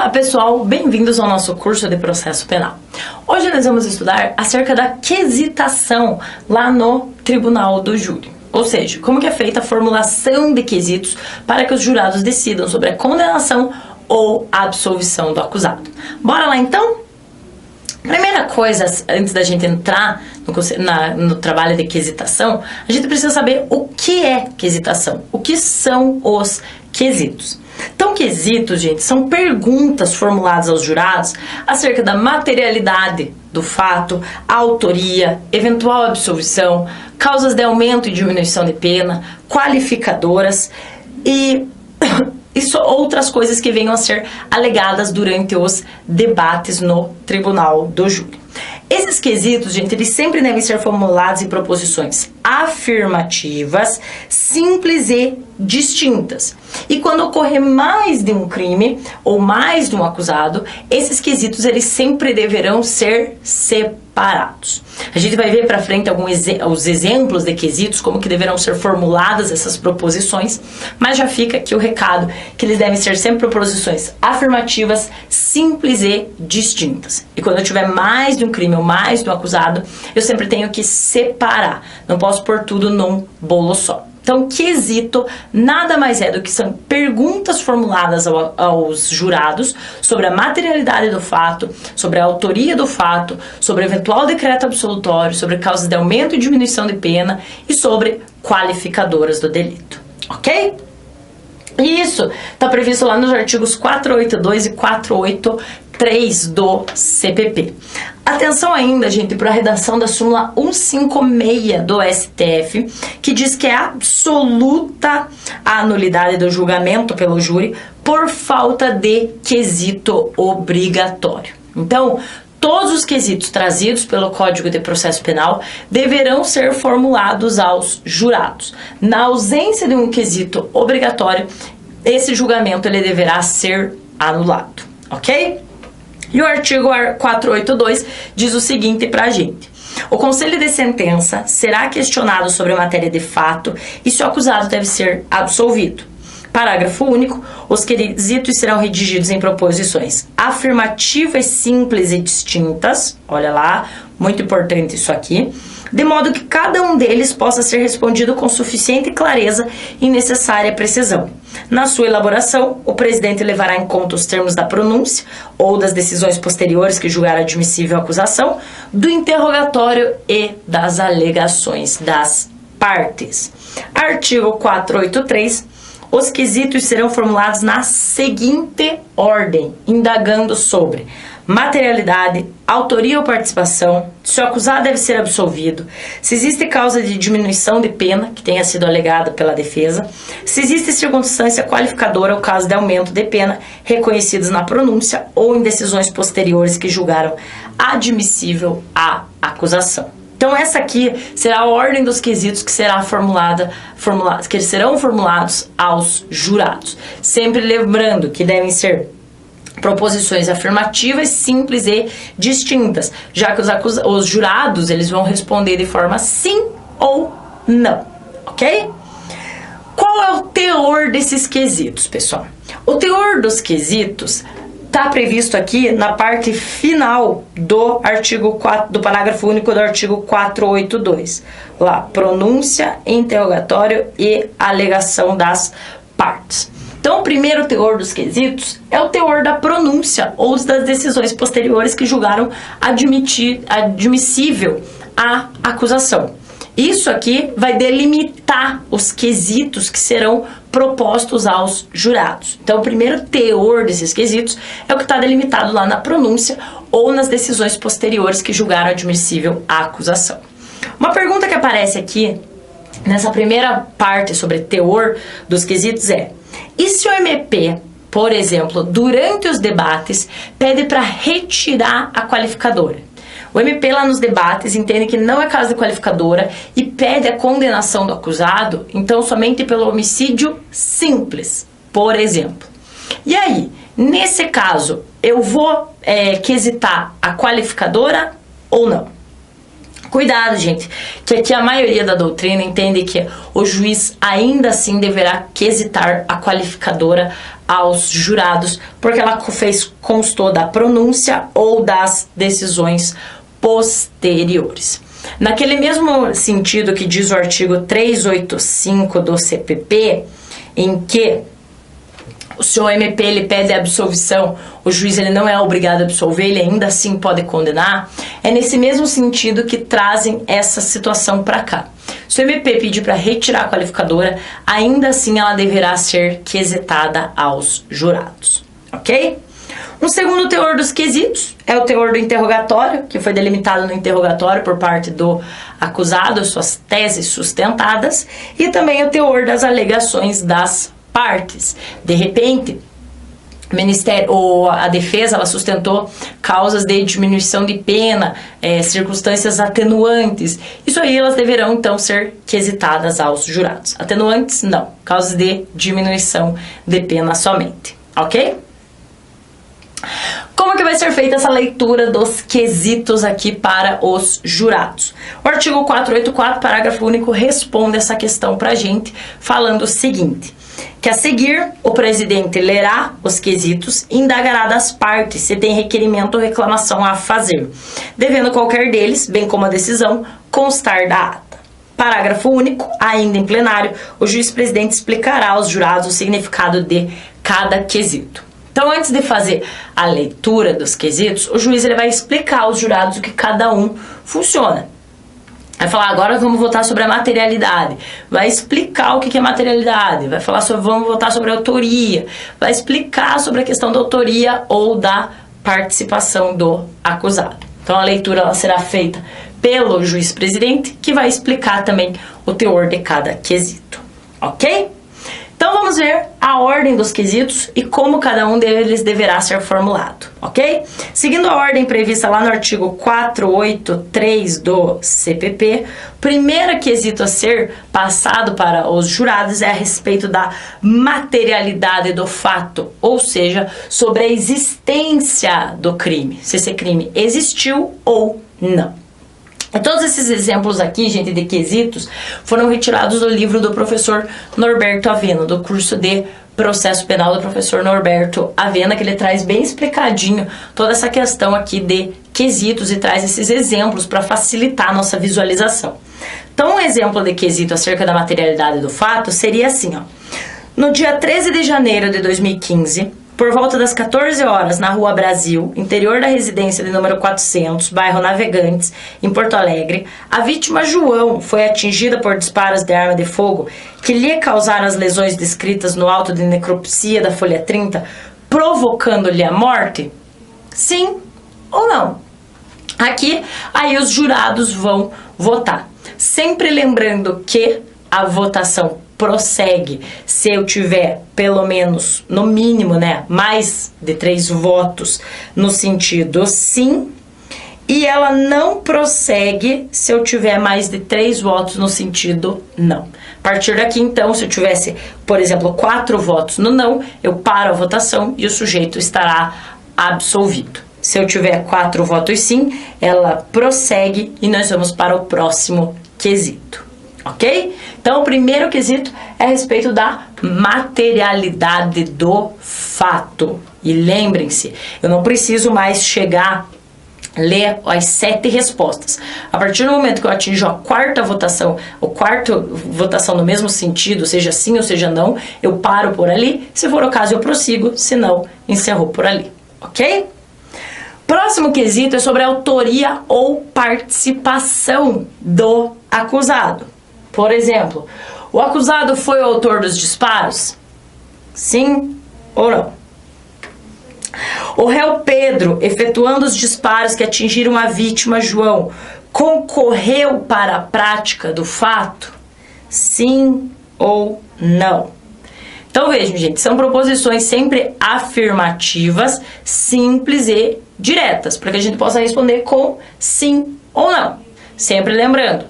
Olá pessoal, bem-vindos ao nosso curso de processo penal. Hoje nós vamos estudar acerca da quesitação lá no tribunal do júri. Ou seja, como que é feita a formulação de quesitos para que os jurados decidam sobre a condenação ou a absolvição do acusado. Bora lá então? Primeira coisa, antes da gente entrar no trabalho de quesitação, a gente precisa saber o que é quesitação, o que são os quesitos. Então, quesitos, gente, são perguntas formuladas aos jurados acerca da materialidade do fato, a autoria, eventual absolvição, causas de aumento e diminuição de pena, qualificadoras e outras coisas que venham a ser alegadas durante os debates no tribunal do júri. Esses quesitos, gente, eles sempre devem ser formulados em proposições afirmativas, simples e distintas. E quando ocorrer mais de um crime ou mais de um acusado, esses quesitos eles sempre deverão ser separados. A gente vai ver para frente os exemplos de quesitos, como que deverão ser formuladas essas proposições, mas já fica aqui o recado que eles devem ser sempre proposições afirmativas, simples e distintas. E quando eu tiver mais de um crime ou mais de um acusado, eu sempre tenho que separar. Não posso pôr tudo num bolo só. Então, quesito nada mais é do que são perguntas formuladas aos jurados sobre a materialidade do fato, sobre a autoria do fato, sobre o eventual decreto absolutório, sobre causas de aumento e diminuição de pena e sobre qualificadoras do delito. Ok? E isso está previsto lá nos artigos 482 e 483 do CPP. Atenção ainda, gente, para a redação da súmula 156 do STF, que diz que é absoluta a anulidade do julgamento pelo júri por falta de quesito obrigatório. Então, todos os quesitos trazidos pelo Código de Processo Penal deverão ser formulados aos jurados. Na ausência de um quesito obrigatório, esse julgamento ele deverá ser anulado, ok? E o artigo 482 diz o seguinte pra gente: o conselho de sentença será questionado sobre a matéria de fato e se o acusado deve ser absolvido. Parágrafo único. Os quesitos serão redigidos em proposições afirmativas, simples e distintas. Olha lá, muito importante isso aqui. De modo que cada um deles possa ser respondido com suficiente clareza e necessária precisão. Na sua elaboração, o presidente levará em conta os termos da pronúncia ou das decisões posteriores que julgar admissível a acusação, do interrogatório e das alegações das partes. Artigo 483. Os quesitos serão formulados na seguinte ordem, indagando sobre materialidade, autoria ou participação, se o acusado deve ser absolvido, se existe causa de diminuição de pena que tenha sido alegada pela defesa, se existe circunstância qualificadora ou caso de aumento de pena reconhecidos na pronúncia ou em decisões posteriores que julgaram admissível a acusação. Então essa aqui será a ordem dos quesitos que será que serão formulados aos jurados. Sempre lembrando que devem ser proposições afirmativas, simples e distintas, já que os jurados eles vão responder de forma sim ou não, ok? Qual é o teor desses quesitos, pessoal? O teor dos quesitos está previsto aqui na parte final do artigo 4, do parágrafo único do artigo 482. Lá, pronúncia, interrogatório e alegação das partes. Então, o primeiro teor dos quesitos é o teor da pronúncia ou das decisões posteriores que julgaram admissível a acusação. Isso aqui vai delimitar os quesitos que serão propostos aos jurados. Então, o primeiro teor desses quesitos é o que está delimitado lá na pronúncia ou nas decisões posteriores que julgaram admissível a acusação. Uma pergunta que aparece aqui nessa primeira parte sobre teor dos quesitos é: e se o MP, por exemplo, durante os debates, pede para retirar a qualificadora? O MP lá nos debates entende que não é caso de qualificadora e pede a condenação do acusado, então somente pelo homicídio simples, por exemplo. E aí, nesse caso, eu vou quesitar a qualificadora ou não? Cuidado, gente, que aqui a maioria da doutrina entende que o juiz ainda assim deverá quesitar a qualificadora aos jurados, porque ela constou da pronúncia ou das decisões posteriores. Naquele mesmo sentido que diz o artigo 385 do CPP, em que se o MP ele pede absolvição, o juiz ele não é obrigado a absolver, ele ainda assim pode condenar, é nesse mesmo sentido que trazem essa situação para cá. Se o MP pedir para retirar a qualificadora, ainda assim ela deverá ser quesitada aos jurados, ok? Um segundo teor dos quesitos é o teor do interrogatório, que foi delimitado no interrogatório por parte do acusado, suas teses sustentadas, e também o teor das alegações das partes. De repente, a defesa ela sustentou causas de diminuição de pena, circunstâncias atenuantes. Isso aí elas deverão então ser quesitadas aos jurados. Atenuantes não, causas de diminuição de pena somente, ok? Como que vai ser feita essa leitura dos quesitos aqui para os jurados? O artigo 484, parágrafo único, responde essa questão pra gente, falando o seguinte: que a seguir, o presidente lerá os quesitos e indagará das partes se tem requerimento ou reclamação a fazer, devendo qualquer deles, bem como a decisão, constar da ata. Parágrafo único, ainda em plenário, o juiz-presidente explicará aos jurados o significado de cada quesito. Então, antes de fazer a leitura dos quesitos, o juiz ele vai explicar aos jurados o que cada um funciona. Vai falar, agora vamos votar sobre a materialidade. Vai explicar o que é materialidade. Vai falar sobre, vamos votar sobre a autoria. Vai explicar sobre a questão da autoria ou da participação do acusado. Então, a leitura ela será feita pelo juiz-presidente, que vai explicar também o teor de cada quesito. Ok? Então vamos ver a ordem dos quesitos e como cada um deles deverá ser formulado, ok? Seguindo a ordem prevista lá no artigo 483 do CPP, o primeiro quesito a ser passado para os jurados é a respeito da materialidade do fato, ou seja, sobre a existência do crime, se esse crime existiu ou não. Todos esses exemplos aqui, gente, de quesitos, foram retirados do livro do professor Norberto Avena, do curso de Processo Penal do professor Norberto Avena, que ele traz bem explicadinho toda essa questão aqui de quesitos e traz esses exemplos para facilitar a nossa visualização. Então, um exemplo de quesito acerca da materialidade do fato seria assim, ó. No dia 13 de janeiro de 2015, por volta das 14 horas, na Rua Brasil, interior da residência de número 400, bairro Navegantes, em Porto Alegre, a vítima João foi atingida por disparos de arma de fogo que lhe causaram as lesões descritas no auto de necropsia da folha 30, provocando-lhe a morte? Sim ou não? Aqui, aí os jurados vão votar. Sempre lembrando que a votação prossegue se eu tiver pelo menos, no mínimo, né, mais de 3 votos no sentido sim, e ela não prossegue se eu tiver mais de 3 votos no sentido não. A partir daqui, então, se eu tivesse, por exemplo, 4 votos no não, eu paro a votação e o sujeito estará absolvido. Se eu tiver 4 votos sim, ela prossegue e nós vamos para o próximo quesito. Ok? Então, o primeiro quesito é a respeito da materialidade do fato. E lembrem-se, eu não preciso mais chegar a ler as 7 respostas. A partir do momento que eu atinjo a quarta votação, votação no mesmo sentido, seja sim ou seja não, eu paro por ali. Se for o caso, eu prossigo, se não, encerro por ali. Ok? Próximo quesito é sobre a autoria ou participação do acusado. Por exemplo, o acusado foi o autor dos disparos? Sim ou não? O réu Pedro, efetuando os disparos que atingiram a vítima João, concorreu para a prática do fato? Sim ou não? Então vejam, gente, são proposições sempre afirmativas, simples e diretas, para que a gente possa responder com sim ou não. Sempre lembrando,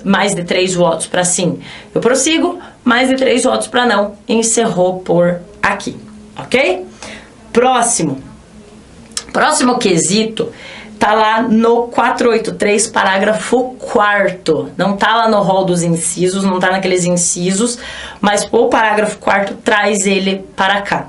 mais de 3 votos para sim, eu prossigo, mais de 3 votos para não, encerrou por aqui, ok? Próximo quesito tá lá no 483, parágrafo 4º. Não tá lá no rol dos incisos, não tá naqueles incisos, mas o parágrafo 4º traz ele para cá.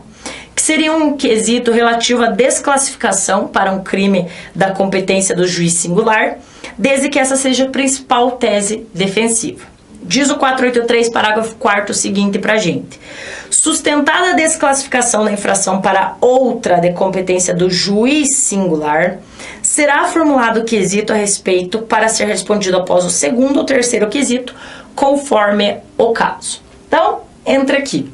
Que seria um quesito relativo à desclassificação para um crime da competência do juiz singular, desde que essa seja a principal tese defensiva. Diz o 483, parágrafo 4º seguinte pra gente. Sustentada a desclassificação da infração para outra de competência do juiz singular, será formulado o quesito a respeito para ser respondido após o segundo ou terceiro quesito, conforme o caso. Então, entra aqui.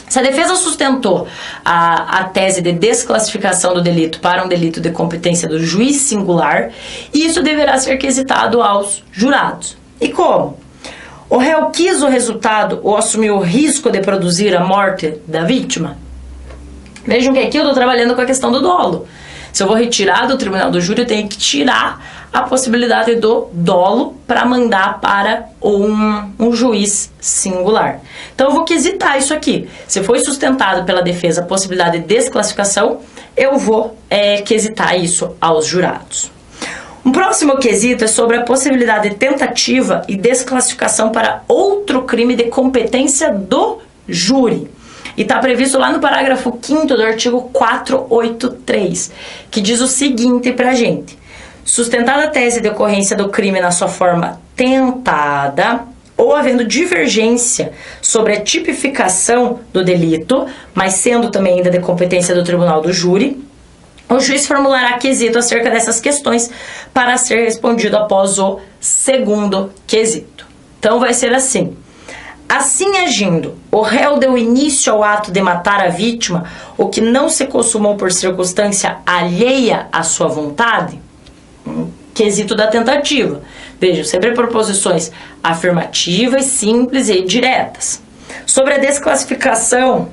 Se a defesa sustentou a tese de desclassificação do delito para um delito de competência do juiz singular, isso deverá ser quesitado aos jurados. E como? O réu quis o resultado ou assumiu o risco de produzir a morte da vítima? Vejam que aqui eu estou trabalhando com a questão do dolo. Se eu vou retirar do tribunal do júri, eu tenho que tirar a possibilidade do dolo para mandar para um juiz singular. Então eu vou quesitar isso aqui. Se foi sustentado pela defesa a possibilidade de desclassificação, eu vou quesitar isso aos jurados. Um próximo quesito é sobre a possibilidade de tentativa e desclassificação para outro crime de competência do júri. E está previsto lá no parágrafo 5º do artigo 483, que diz o seguinte pra gente. Sustentada a tese de ocorrência do crime na sua forma tentada, ou havendo divergência sobre a tipificação do delito, mas sendo também ainda de competência do tribunal do júri, o juiz formulará quesito acerca dessas questões para ser respondido após o segundo quesito. Então vai ser assim. Assim agindo, o réu deu início ao ato de matar a vítima, o que não se consumou por circunstância alheia à sua vontade? Quesito da tentativa. Vejam, sempre proposições afirmativas, simples e diretas. Sobre a desclassificação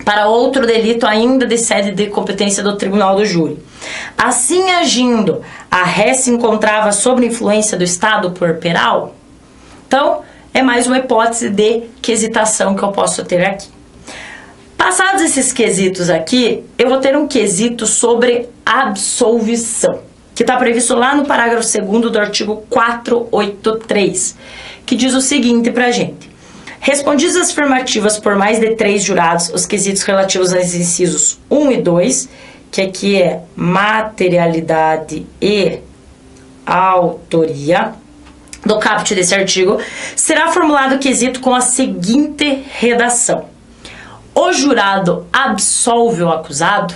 para outro delito ainda de sede de competência do tribunal do júri. Assim agindo, a ré se encontrava sob influência do estado puerperal? Então, é mais uma hipótese de quesitação que eu posso ter aqui. Passados esses quesitos aqui, eu vou ter um quesito sobre absolvição, que está previsto lá no parágrafo 2º do artigo 483, que diz o seguinte pra gente. Respondidas as afirmativas por mais de 3 jurados, os quesitos relativos aos incisos 1 e 2, que aqui é materialidade e autoria, do caput desse artigo, será formulado o quesito com a seguinte redação. O jurado absolve o acusado?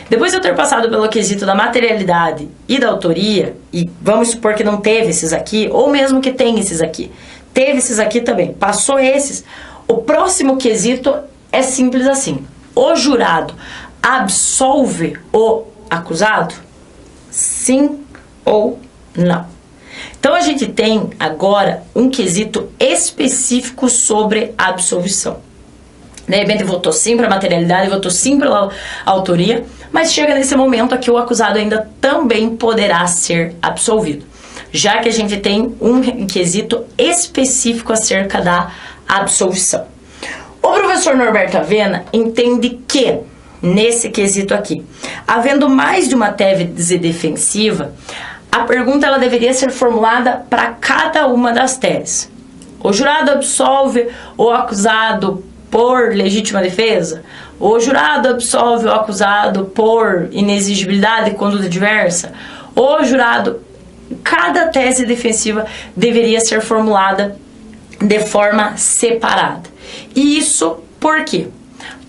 Depois de eu ter passado pelo quesito da materialidade e da autoria, e vamos supor que não teve esses aqui, ou mesmo que tenha esses aqui, teve esses aqui também, passou esses, o próximo quesito é simples assim. O jurado absolve o acusado? Sim ou não? Então a gente tem agora um quesito específico sobre a absolvição. De repente votou sim para a materialidade, votou sim pela autoria, mas chega nesse momento aqui o acusado ainda também poderá ser absolvido, já que a gente tem um quesito específico acerca da absolvição. O professor Norberto Avena entende que, nesse quesito aqui, havendo mais de uma tese defensiva, a pergunta ela deveria ser formulada para cada uma das teses. O jurado absolve o acusado por legítima defesa? O jurado absolve o acusado por inexigibilidade e conduta diversa? O jurado... Cada tese defensiva deveria ser formulada de forma separada. E isso por quê?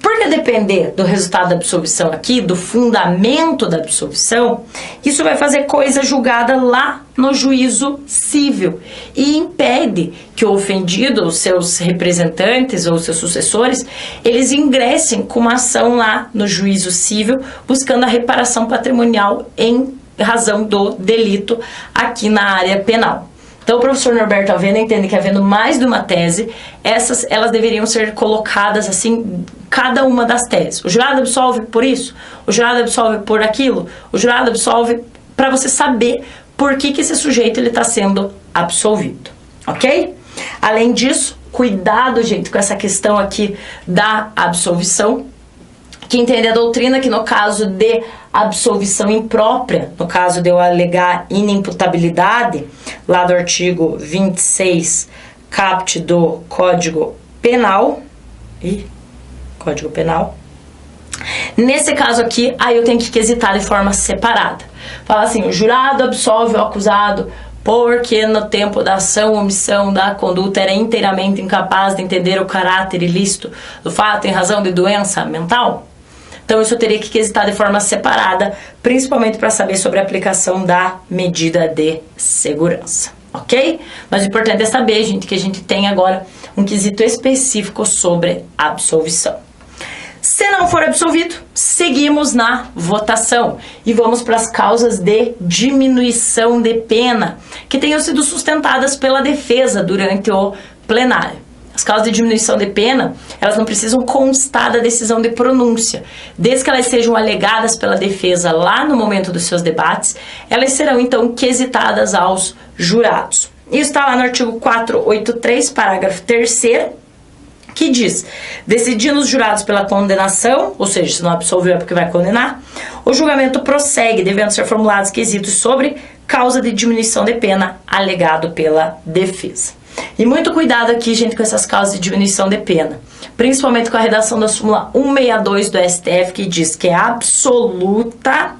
Porque depender do resultado da absolvição aqui, do fundamento da absolvição, isso vai fazer coisa julgada lá no juízo civil e impede que o ofendido, os seus representantes ou seus sucessores, eles ingressem com uma ação lá no juízo civil buscando a reparação patrimonial em razão do delito aqui na área penal. Então o professor Norberto Avena entende que, havendo mais de uma tese, elas deveriam ser colocadas assim, cada uma das teses. O jurado absolve por isso, o jurado absolve por aquilo, o jurado absolve, para você saber por que esse sujeito está sendo absolvido, ok? Além disso, cuidado, gente, com essa questão aqui da absolvição, que entende a doutrina que no caso de absolvição imprópria, no caso de eu alegar inimputabilidade, lá do artigo 26, caput do Código Penal. Código Penal. Nesse caso aqui, aí eu tenho que quesitar de forma separada. Fala assim, o jurado absolve o acusado porque no tempo da ação ou omissão da conduta era inteiramente incapaz de entender o caráter ilícito do fato em razão de doença mental. Então isso eu teria que quesitar de forma separada, principalmente para saber sobre a aplicação da medida de segurança, ok? Mas o importante é saber, gente, que a gente tem agora um quesito específico sobre absolvição. Se não for absolvido, seguimos na votação e vamos para as causas de diminuição de pena que tenham sido sustentadas pela defesa durante o plenário. As causas de diminuição de pena, elas não precisam constar da decisão de pronúncia. Desde que elas sejam alegadas pela defesa lá no momento dos seus debates, elas serão então quesitadas aos jurados. Isso está lá no artigo 483, parágrafo 3º, que diz, decidindo os jurados pela condenação, ou seja, se não absolveu é porque vai condenar, o julgamento prossegue, devendo ser formulados quesitos sobre causa de diminuição de pena alegado pela defesa. E muito cuidado aqui, gente, com essas causas de diminuição de pena, principalmente com a redação da súmula 162 do STF, que diz que é absoluta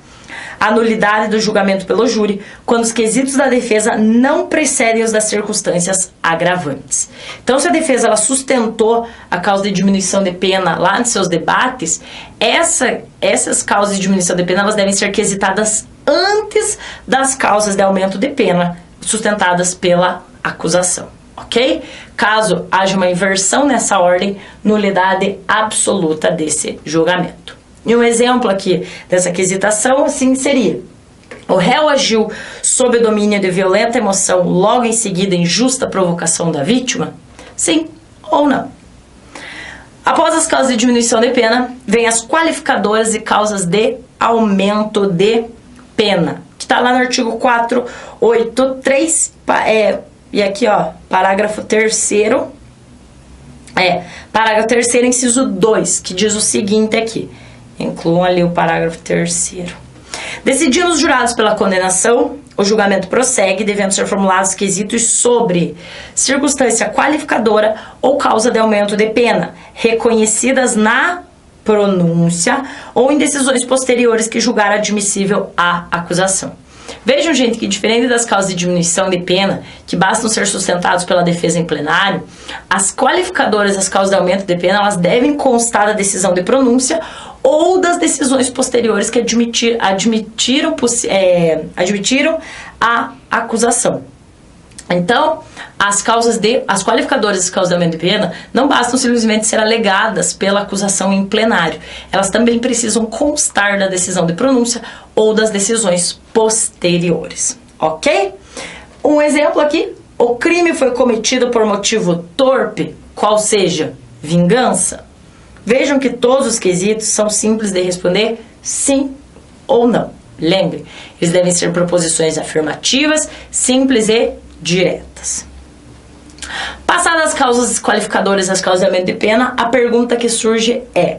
a nulidade do julgamento pelo júri quando os quesitos da defesa não precedem os das circunstâncias agravantes. Então, se a defesa ela sustentou a causa de diminuição de pena lá nos seus debates, essas causas de diminuição de pena elas devem ser quesitadas antes das causas de aumento de pena sustentadas pela acusação, ok? Caso haja uma inversão nessa ordem, nulidade absoluta desse julgamento. E um exemplo aqui dessa quesitação, assim, seria: o réu agiu sob o domínio de violenta emoção logo em seguida em justa provocação da vítima? Sim ou não? Após as causas de diminuição de pena, vem as qualificadoras e causas de aumento de pena, que está lá no artigo 483, e aqui, ó, parágrafo 3º, parágrafo 3º, inciso 2, que diz o seguinte aqui. Incluam ali o parágrafo 3º. Decidindo os jurados pela condenação, o julgamento prossegue, devendo ser formulados quesitos sobre circunstância qualificadora ou causa de aumento de pena, reconhecidas na pronúncia ou em decisões posteriores que julgar admissível a acusação. Vejam, gente, que diferente das causas de diminuição de pena, que bastam ser sustentados pela defesa em plenário, as qualificadoras das causas de aumento de pena, elas devem constar da decisão de pronúncia ou das decisões posteriores que admitiram a acusação. Então, as qualificadoras das causas de aumento de pena não bastam simplesmente ser alegadas pela acusação em plenário. Elas também precisam constar da decisão de pronúncia ou das decisões posteriores, ok? Um exemplo aqui: o crime foi cometido por motivo torpe, qual seja vingança. Vejam que todos os quesitos são simples de responder sim ou não. Lembre, eles devem ser proposições afirmativas, simples e diretas. Passadas as causas qualificadoras e as causas de aumento de pena, a pergunta que surge é: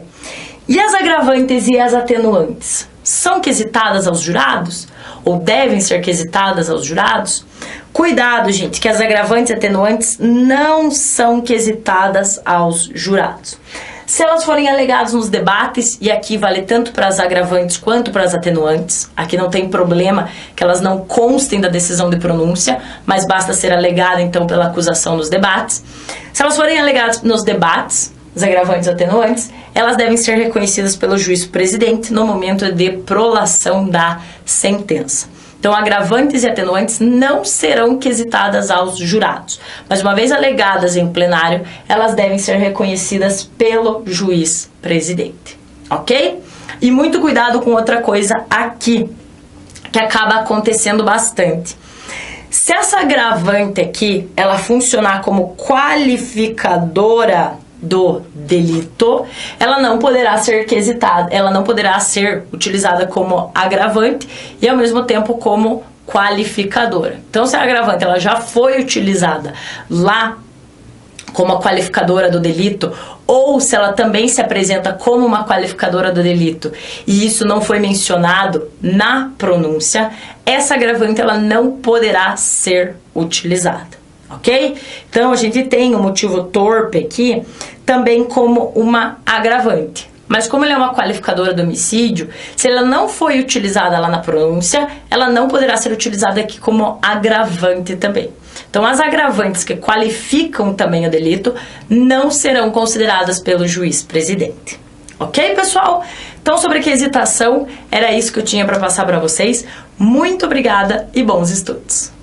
e as agravantes e as atenuantes são quesitadas aos jurados? Ou devem ser quesitadas aos jurados? Cuidado, gente, que as agravantes e atenuantes não são quesitadas aos jurados. Se elas forem alegadas nos debates, e aqui vale tanto para as agravantes quanto para as atenuantes, aqui não tem problema que elas não constem da decisão de pronúncia, mas basta ser alegada então pela acusação nos debates. Se elas forem alegadas nos debates, as agravantes e atenuantes, elas devem ser reconhecidas pelo juiz presidente no momento de prolação da sentença. Então, agravantes e atenuantes não serão quesitadas aos jurados, mas uma vez alegadas em plenário, elas devem ser reconhecidas pelo juiz presidente, ok? E muito cuidado com outra coisa aqui, que acaba acontecendo bastante. Se essa agravante aqui, ela funcionar como qualificadora do delito, ela não poderá ser quesitada, ela não poderá ser utilizada como agravante e ao mesmo tempo como qualificadora. Então, se a agravante ela já foi utilizada lá como a qualificadora do delito, ou se ela também se apresenta como uma qualificadora do delito e isso não foi mencionado na pronúncia, essa agravante ela não poderá ser utilizada, ok? Então a gente tem o motivo torpe aqui também como uma agravante. Mas como ele é uma qualificadora do homicídio, se ela não foi utilizada lá na pronúncia, ela não poderá ser utilizada aqui como agravante também. Então, as agravantes que qualificam também o delito não serão consideradas pelo juiz presidente. Ok, pessoal? Então, sobre quesitação, era isso que eu tinha para passar para vocês. Muito obrigada e bons estudos!